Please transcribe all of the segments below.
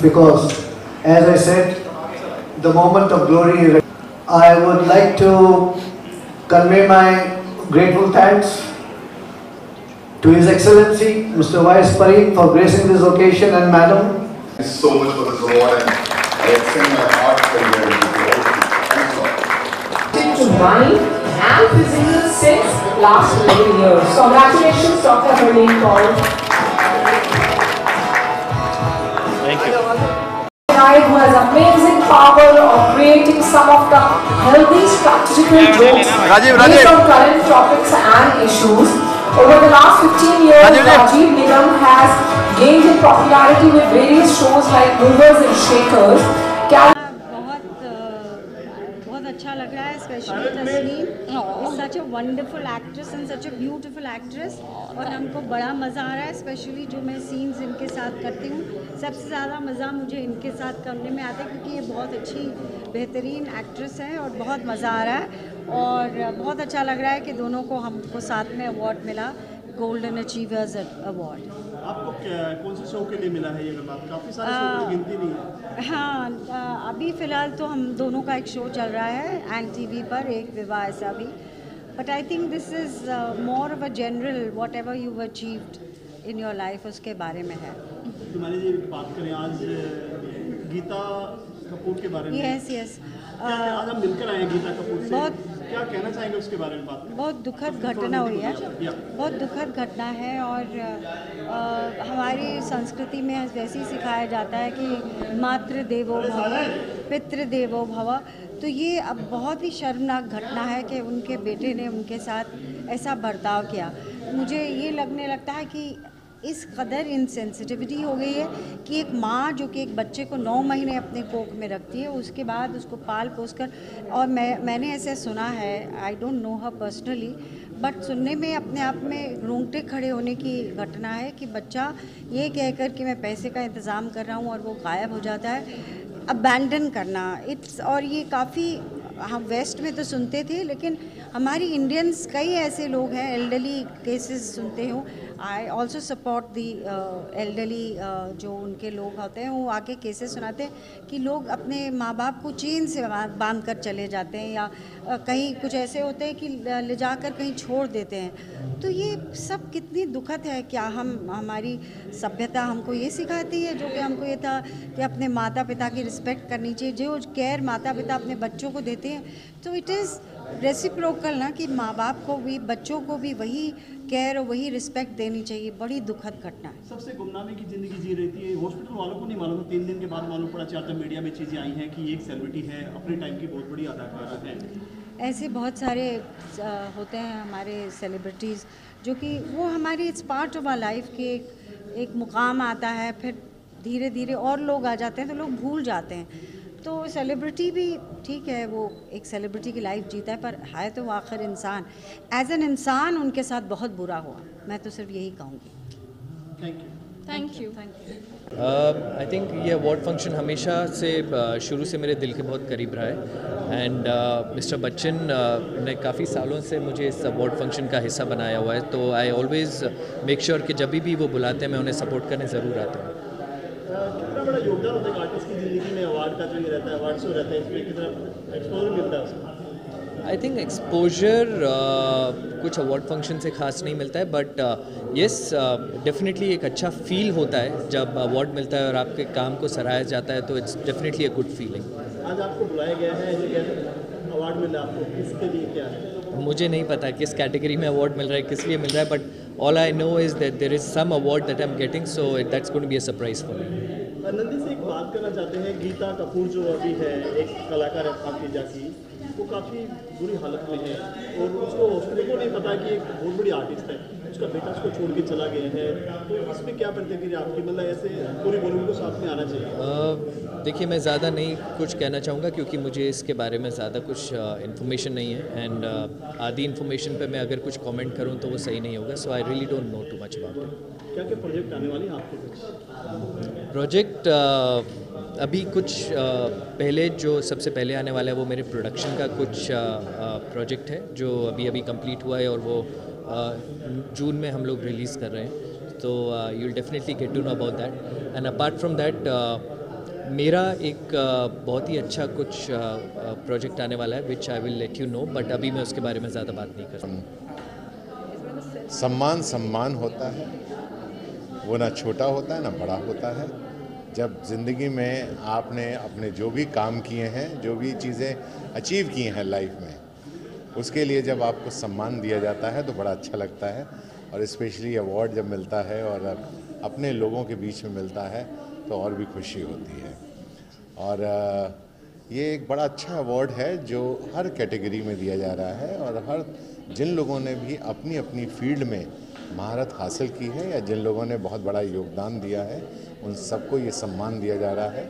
because, as I said, the moment of glory. I would like to convey my grateful thanks to His Excellency Mr. Y.S. Parikh for gracing this occasion, and Madam. Thank you so much for this award, and I extend my heartfelt gratitude. Thanks a lot. To mind and physical since last 11 years. Congratulations, Dr. Harleen Kaur. Thank you. Who has amazing power of creating some of the healthy strategical jokes based on current topics and issues. Over the last 15 years, Rajiv Nigam has gained in popularity with various shows like Movers and Shakers. बहुत अच्छा लग रहा है, specially तस्लीम is such a wonderful actress and such a beautiful actress, और हमको बड़ा मज़ा आ रहा है, स्पेशली जो मैं सीन्स इनके साथ करती हूँ सबसे ज़्यादा मज़ा मुझे इनके साथ करने में आता है, क्योंकि ये बहुत अच्छी बेहतरीन एक्ट्रेस है और बहुत मज़ा आ रहा है। और बहुत अच्छा लग रहा है कि दोनों को हमको साथ में अवार्ड मिला, गोल्डन अचीवर्स अवार्ड। आपको कौन से शो के लिए मिला है ये बात? काफ़ी सारे शो की गिनती नहीं है। हाँ, अभी फ़िलहाल तो हम दोनों का एक शो चल रहा है एंड टीवी पर, एक विवाह ऐसा भी, but I think this is more of a general what ever you achieved in your life उसके बारे में है। तुम्हारी जी बात करें आज गीता कपूर के बारे में। यस आज हम मिलकर आए हैं गीता कपूर से, बहुत क्या कहना चाहेंगे उसके बारे में बात करें? बहुत दुखद घटना हुई है, बहुत दुखद घटना है, और हमारी संस्कृति में वैसे ही सिखाया जाता है कि मातृ देवो भव पितृ देवो भव। तो ये अब बहुत ही शर्मनाक घटना है कि उनके बेटे ने उनके साथ ऐसा बर्ताव किया। मुझे ये लगने लगता है कि इस कदर इनसेंसिटिविटी हो गई है कि एक माँ जो कि एक बच्चे को 9 महीने अपने कोख में रखती है, उसके बाद उसको पाल पोस कर, और मैंने ऐसे सुना है, I don't know her personally, but सुनने में अपने आप में रोंगटे खड़े होने की घटना है कि बच्चा ये कहकर कि मैं पैसे का इंतज़ाम कर रहा हूँ और वो गायब हो जाता है। अबैंडन करना, इट्स, और ये काफ़ी हम वेस्ट में तो सुनते थे, लेकिन हमारी इंडियंस कई ऐसे लोग हैं, एल्डरली केसेस सुनते हो। I also support the elderly, जो उनके लोग होते हैं वो आके केसेस सुनाते हैं कि लोग अपने माँ बाप को चेन से बांध कर चले जाते हैं, या कहीं कुछ ऐसे होते हैं कि ले जाकर कहीं छोड़ देते हैं। तो ये सब कितनी दुखद है। क्या हमारी सभ्यता हमको ये सिखाती है, जो कि हमको ये था कि अपने माता पिता की रिस्पेक्ट करनी चाहिए, जो केयर माता पिता अपने बच्चों को देते हैं, तो इट इज़ रेसिप्रोकल ना, कि माँ बाप को भी बच्चों को भी वही केयर और वही रिस्पेक्ट देनी चाहिए। बड़ी दुखद घटना है। सबसे गुमनामी की ज़िंदगी जी रही थी, हॉस्पिटल वालों को नहीं मालूम, 3 दिन के बाद मालूम पड़ा, 4 मीडिया में चीज़ें आई हैं कि एक सेलिब्रिटी है, अपने टाइम की बहुत बड़ी अदाकारा है। ऐसे बहुत सारे होते हैं हमारे सेलिब्रिटीज़, जो कि वो हमारी it's part of our life के एक मुकाम आता है, फिर धीरे धीरे और लोग आ जाते हैं तो लोग भूल जाते हैं। तो सेलिब्रिटी भी ठीक है, वो एक सेलिब्रिटी की लाइफ जीता है, पर है तो आखिर इंसान। एज एन इंसान उनके साथ बहुत बुरा हुआ, मैं तो सिर्फ यही कहूँगी। Thank you. आई थिंक ये अवार्ड फंक्शन हमेशा से शुरू से मेरे दिल के बहुत करीब रहा है, एंड मिस्टर बच्चन ने काफ़ी सालों से मुझे इस अवार्ड फंक्शन का हिस्सा बनाया हुआ है, तो आई ऑलवेज़ मेक श्योर कि जब भी वो बुलाते हैं मैं उन्हें सपोर्ट करने ज़रूर आता हूँ। कितना बड़ा योगदान होता है आर्टिस्ट की ज़िंदगी में अवार्ड का, जो ये रहता है अवार्ड शो रहता है, इसमें कितना एक्सपोजर मिलता है उसको? आई थिंक एक्सपोजर कुछ अवार्ड फंक्शन से ख़ास नहीं मिलता है, बट येस डेफिनेटली एक अच्छा फील होता है जब अवार्ड मिलता है और आपके काम को सराहा जाता है, तो it's definitely a good feeling. आज आपको बुलाया गया है, अवार्ड मिला आपको, किसके लिए क्या है? मुझे नहीं पता किस कैटेगरी में अवार्ड मिल रहा है, किस लिए मिल रहा है, but all I know is that there is some award that I am getting, so that's going to be a surprise for me. Nandi से एक बात करना चाहते हैं, गीता कपूर जो अभी है, एक कलाकार है पाकिजा की, वो काफ़ी बुरी हालत में है, और उसको उसको नहीं पता कि एक बहुत बड़ी आर्टिस्ट है, उसका बेटा उसको छोड़ के चला गया है, तो इसमें क्या प्रतिक्रिया आपकी? मतलब ऐसे पूरी बॉलीवुड को साथ में आना चाहिए। देखिए, मैं ज़्यादा नहीं कुछ कहना चाहूँगा, क्योंकि मुझे इसके बारे में ज़्यादा कुछ इन्फॉर्मेशन नहीं है, एंड आधी इन्फॉर्मेशन पे मैं अगर कुछ कमेंट करूँ तो वो सही नहीं होगा, so I really don't know too much about it. क्या क्या प्रोजेक्ट आने वाले हैं आपके कुछ? प्रोजेक्ट अभी कुछ पहले जो सबसे पहले आने वाला है वो मेरे प्रोडक्शन का कुछ प्रोजेक्ट है जो अभी अभी कंप्लीट हुआ है, और वो जून में हम लोग रिलीज़ कर रहे हैं, तो you will definitely get to know about that. And apart from that मेरा एक बहुत ही अच्छा कुछ प्रोजेक्ट आने वाला है which I will let you know, but अभी मैं उसके बारे में ज़्यादा बात नहीं कर सकता। सम्मान सम्मान होता है, वो ना छोटा होता है ना बड़ा होता है। जब ज़िंदगी में आपने अपने जो भी काम किए हैं, जो भी चीज़ें अचीव की हैं लाइफ में, उसके लिए जब आपको सम्मान दिया जाता है तो बड़ा अच्छा लगता है। और स्पेशली अवार्ड जब मिलता है और अपने लोगों के बीच में मिलता है तो और भी खुशी होती है। और ये एक बड़ा अच्छा अवार्ड है जो हर कैटेगरी में दिया जा रहा है, और हर जिन लोगों ने भी अपनी अपनी फील्ड में महारत हासिल की है या जिन लोगों ने बहुत बड़ा योगदान दिया है, उन सबको ये सम्मान दिया जा रहा है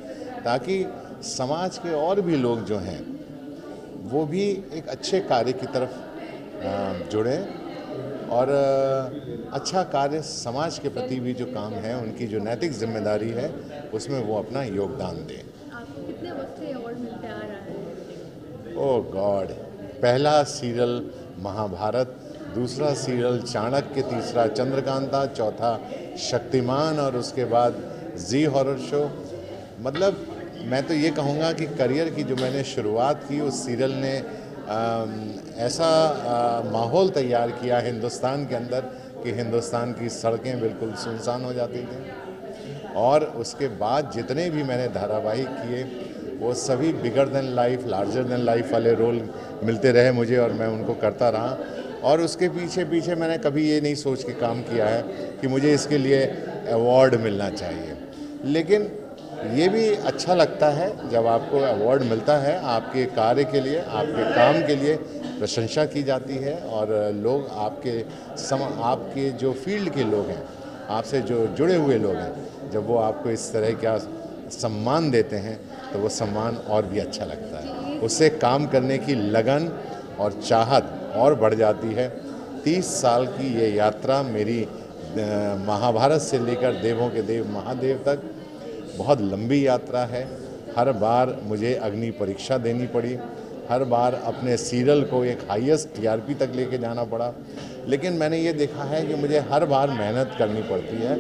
ताकि समाज के और भी लोग जो हैं वो भी एक अच्छे कार्य की तरफ जुड़ें और अच्छा कार्य समाज के प्रति भी जो काम है, उनकी जो नैतिक जिम्मेदारी है, उसमें वो अपना योगदान दें। आपको कितने वक्त से अवार्ड मिलते आ रहा है? ओह गॉड, पहला सीरियल महाभारत, दूसरा सीरियल चाणक्य, तीसरा चंद्रकांता, चौथा शक्तिमान और उसके बाद जी हॉरर शो। मतलब मैं तो ये कहूँगा कि करियर की जो मैंने शुरुआत की उस सीरियल ने ऐसा माहौल तैयार किया हिंदुस्तान के अंदर कि हिंदुस्तान की सड़कें बिल्कुल सुनसान हो जाती थी। और उसके बाद जितने भी मैंने धारावाहिक किए वो सभी bigger than life, larger than life वाले रोल मिलते रहे मुझे और मैं उनको करता रहा। और उसके पीछे पीछे मैंने कभी ये नहीं सोच के काम किया है कि मुझे इसके लिए अवार्ड मिलना चाहिए। लेकिन ये भी अच्छा लगता है जब आपको अवार्ड मिलता है, आपके कार्य के लिए, आपके काम के लिए प्रशंसा की जाती है और लोग आपके जो फील्ड के लोग हैं, आपसे जो जुड़े हुए लोग हैं, जब वो आपको इस तरह का सम्मान देते हैं तो वो सम्मान और भी अच्छा लगता है। उससे काम करने की लगन और चाहत और बढ़ जाती है। 30 साल की ये यात्रा मेरी महाभारत से लेकर देवों के देव महादेव तक बहुत लंबी यात्रा है। हर बार मुझे अग्नि परीक्षा देनी पड़ी, हर बार अपने सीरियल को एक हाईएस्ट टीआरपी तक लेके जाना पड़ा। लेकिन मैंने ये देखा है कि मुझे हर बार मेहनत करनी पड़ती है।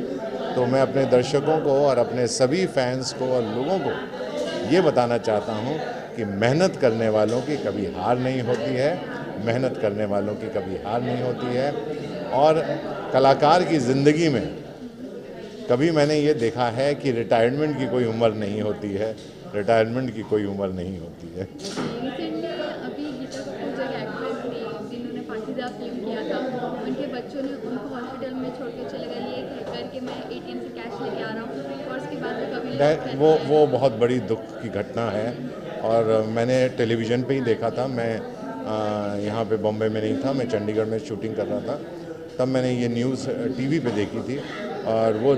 तो मैं अपने दर्शकों को और अपने सभी फैंस को और लोगों को ये बताना चाहता हूँ कि मेहनत करने वालों की कभी हार नहीं होती है, मेहनत करने वालों की कभी हार नहीं होती है। और कलाकार की ज़िंदगी में कभी मैंने ये देखा है कि रिटायरमेंट की कोई उम्र नहीं होती है, रिटायरमेंट की कोई उम्र नहीं होती है। रिसेंटली अभी गीता कपूर जो एक्ट्रेस थी जिन्होंने पाकिजा फिल्म किया था, उनके बच्चों ने उनको हॉस्पिटल में छोड़ के चले गए, ये कह कर के मैं एटीएम से कैश लेके आ रहा हूँ, और उसके बाद कभी वो बहुत बड़ी दुख की घटना है। और मैंने टेलीविज़न पे ही देखा था, मैं यहाँ पे बॉम्बे में नहीं था, मैं चंडीगढ़ में शूटिंग कर रहा था, तब मैंने ये न्यूज़ टीवी पे देखी थी। और वो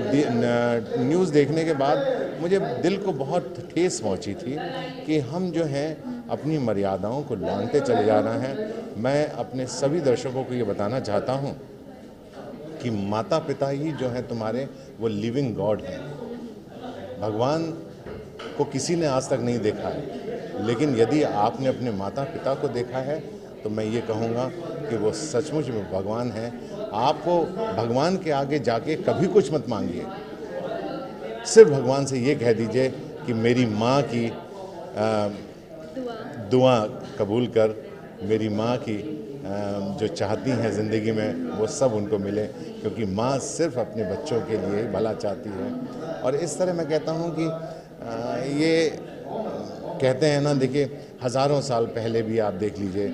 न्यूज़ देखने के बाद मुझे दिल को बहुत ठेस पहुंची थी कि हम जो हैं अपनी मर्यादाओं को लांघते चले जा रहे हैं। मैं अपने सभी दर्शकों को ये बताना चाहता हूं कि माता पिता ही जो हैं तुम्हारे, वो लिविंग गॉड हैं। भगवान को किसी ने आज तक नहीं देखा है, लेकिन यदि आपने अपने माता पिता को देखा है तो मैं ये कहूँगा कि वो सचमुच में भगवान हैं। आपको भगवान के आगे जाके कभी कुछ मत मांगिए, सिर्फ भगवान से ये कह दीजिए कि मेरी माँ की दुआ कबूल कर, मेरी माँ की जो चाहती हैं ज़िंदगी में वो सब उनको मिले, क्योंकि माँ सिर्फ अपने बच्चों के लिए भला चाहती है। और इस तरह मैं कहता हूँ कि ये कहते हैं ना, देखिए हज़ारों साल पहले भी आप देख लीजिए,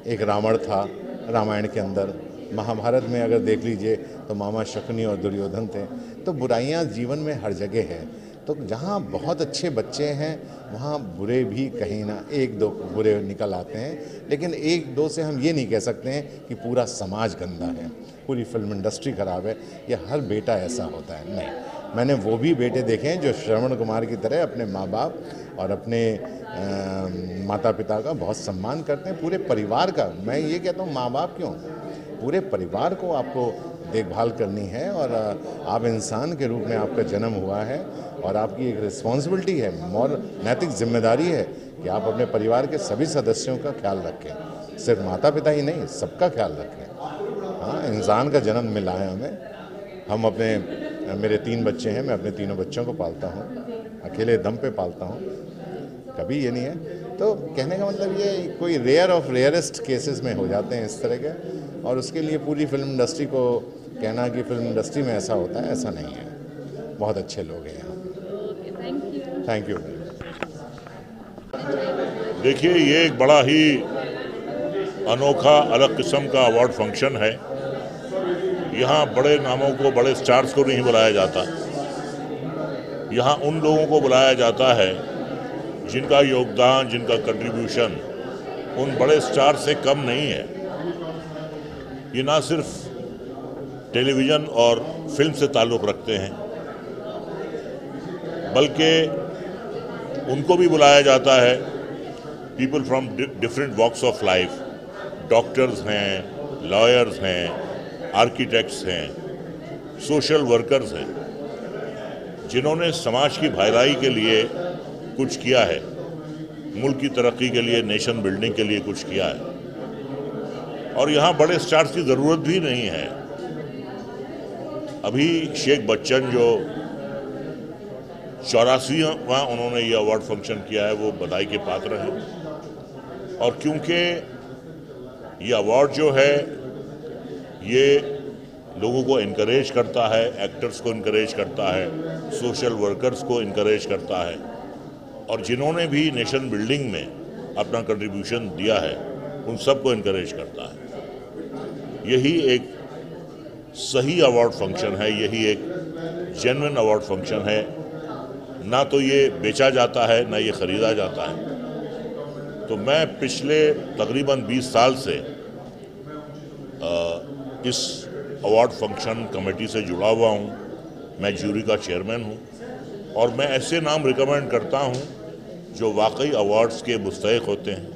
एक रावण था रामायण के अंदर, महाभारत में अगर देख लीजिए तो मामा शकुनी और दुर्योधन थे। तो बुराइयां जीवन में हर जगह है, तो जहाँ बहुत अच्छे बच्चे हैं वहाँ बुरे भी कहीं ना एक दो बुरे निकल आते हैं। लेकिन एक दो से हम ये नहीं कह सकते हैं कि पूरा समाज गंदा है, पूरी फिल्म इंडस्ट्री ख़राब है, या हर बेटा ऐसा होता है, नहीं। मैंने वो भी बेटे देखे हैं जो श्रवण कुमार की तरह अपने माँ बाप और अपने माता पिता का बहुत सम्मान करते हैं, पूरे परिवार का। मैं ये कहता हूँ माँ बाप क्यों, पूरे परिवार को आपको देखभाल करनी है। और आप इंसान के रूप में आपका जन्म हुआ है और आपकी एक रिस्पॉन्सिबिलिटी है, और नैतिक जिम्मेदारी है कि आप अपने परिवार के सभी सदस्यों का ख्याल रखें, सिर्फ माता पिता ही नहीं, सबका ख्याल रखें। हाँ, इंसान का जन्म मिला है हमें, हम अपने मेरे 3 बच्चे हैं, मैं अपने तीनों बच्चों को पालता हूँ, अकेले दम पे पालता हूँ, कभी ये नहीं है। तो कहने का मतलब ये कोई रेयर ऑफ रेयरेस्ट केसेस में हो जाते हैं इस तरह के, और उसके लिए पूरी फिल्म इंडस्ट्री को कहना कि फिल्म इंडस्ट्री में ऐसा होता है, ऐसा नहीं है। बहुत अच्छे लोग हैं यहाँ। Thank you. देखिए, ये एक बड़ा ही अनोखा अलग किस्म का अवार्ड फंक्शन है। यहाँ बड़े नामों को, बड़े स्टार्स को नहीं बुलाया जाता। यहाँ उन लोगों को बुलाया जाता है जिनका योगदान, जिनका कंट्रीब्यूशन उन बड़े स्टार से कम नहीं है। ये ना सिर्फ टेलीविज़न और फिल्म से ताल्लुक़ रखते हैं, बल्कि उनको भी बुलाया जाता है people from different walks of life. Doctors हैं, लॉयर्स हैं, आर्किटेक्ट्स हैं, सोशल वर्कर्स हैं, जिन्होंने समाज की भलाई के लिए कुछ किया है, मुल्क की तरक्की के लिए, नेशन बिल्डिंग के लिए कुछ किया है। और यहाँ बड़े स्टार्स की ज़रूरत भी नहीं है। अभी शेख बच्चन जो 84वां उन्होंने ये अवार्ड फंक्शन किया है, वो बधाई के पात्र हैं। और क्योंकि ये अवार्ड जो है ये लोगों को इनकरेज करता है, एक्टर्स को इनकरेज करता है, सोशल वर्कर्स को इनकरेज करता है, और जिन्होंने भी नेशन बिल्डिंग में अपना कंट्रीब्यूशन दिया है उन सबको इनकरेज करता है। यही एक सही अवार्ड फंक्शन है, यही एक जेन्युइन अवार्ड फंक्शन है। ना तो ये बेचा जाता है, ना ये ख़रीदा जाता है। तो मैं पिछले तकरीबन 20 साल से इस अवार्ड फंक्शन कमेटी से जुड़ा हुआ हूँ। मैं जूरी का चेयरमैन हूँ और मैं ऐसे नाम रिकमेंड करता हूँ जो वाकई अवार्ड्स के मुस्तहिक होते हैं,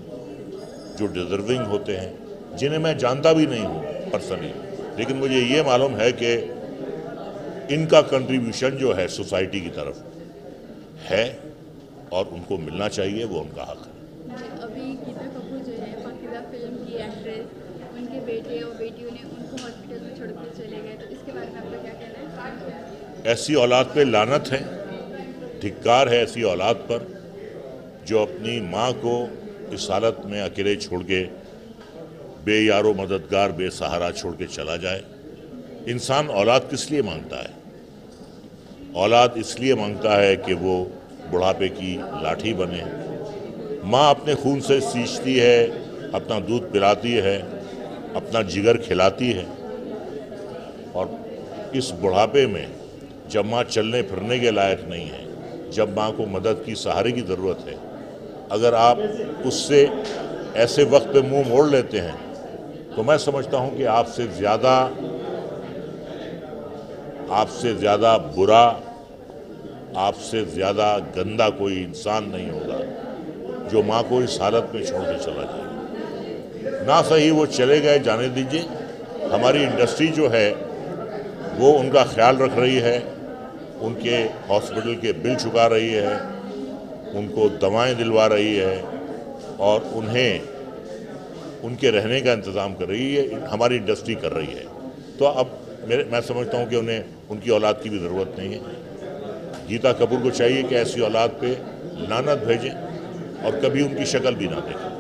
जो डिज़र्विंग होते हैं, जिन्हें मैं जानता भी नहीं हूँ पर्सनली, लेकिन मुझे ये मालूम है कि इनका कंट्रीब्यूशन जो है सोसाइटी की तरफ है और उनको मिलना चाहिए, वो उनका हक है। अभी गीता कपूर जो है, पाकिजा फिल्म की एक्ट्रेस, उनके बेटे और बेटियों ने उनको हॉस्पिटल में छोड़ कर चले गए, तो इसके बारे में आपका क्या कहना है? ऐसी औलाद पे लानत है, धिक्कार है ऐसी औलाद पर जो अपनी माँ को इस हालत में अकेले छोड़ के, बेयारो मददगार, बेसहारा छोड़ के चला जाए। इंसान औलाद किस लिए मांगता है? औलाद इसलिए मांगता है कि वो बुढ़ापे की लाठी बने। माँ अपने खून से सींचती है, अपना दूध पिलाती है, अपना जिगर खिलाती है, और इस बुढ़ापे में जब माँ चलने फिरने के लायक नहीं है, जब माँ को मदद की, सहारे की ज़रूरत है, अगर आप उससे ऐसे वक्त पे मुंह मोड़ लेते हैं तो मैं समझता हूँ कि आपसे ज़्यादा बुरा, आपसे ज़्यादा गंदा कोई इंसान नहीं होगा जो माँ को इस हालत में छोड़ के चला जाए। ना सही वो चले गए, जाने दीजिए। हमारी इंडस्ट्री जो है वो उनका ख्याल रख रही है, उनके हॉस्पिटल के बिल चुका रही है, उनको दवाएं दिलवा रही है और उन्हें उनके रहने का इंतज़ाम कर रही है, हमारी इंडस्ट्री कर रही है। तो अब मैं समझता हूँ कि उन्हें उनकी औलाद की भी ज़रूरत नहीं है। गीता कपूर को चाहिए कि ऐसी औलाद पे लानत भेजें और कभी उनकी शक्ल भी ना देखें।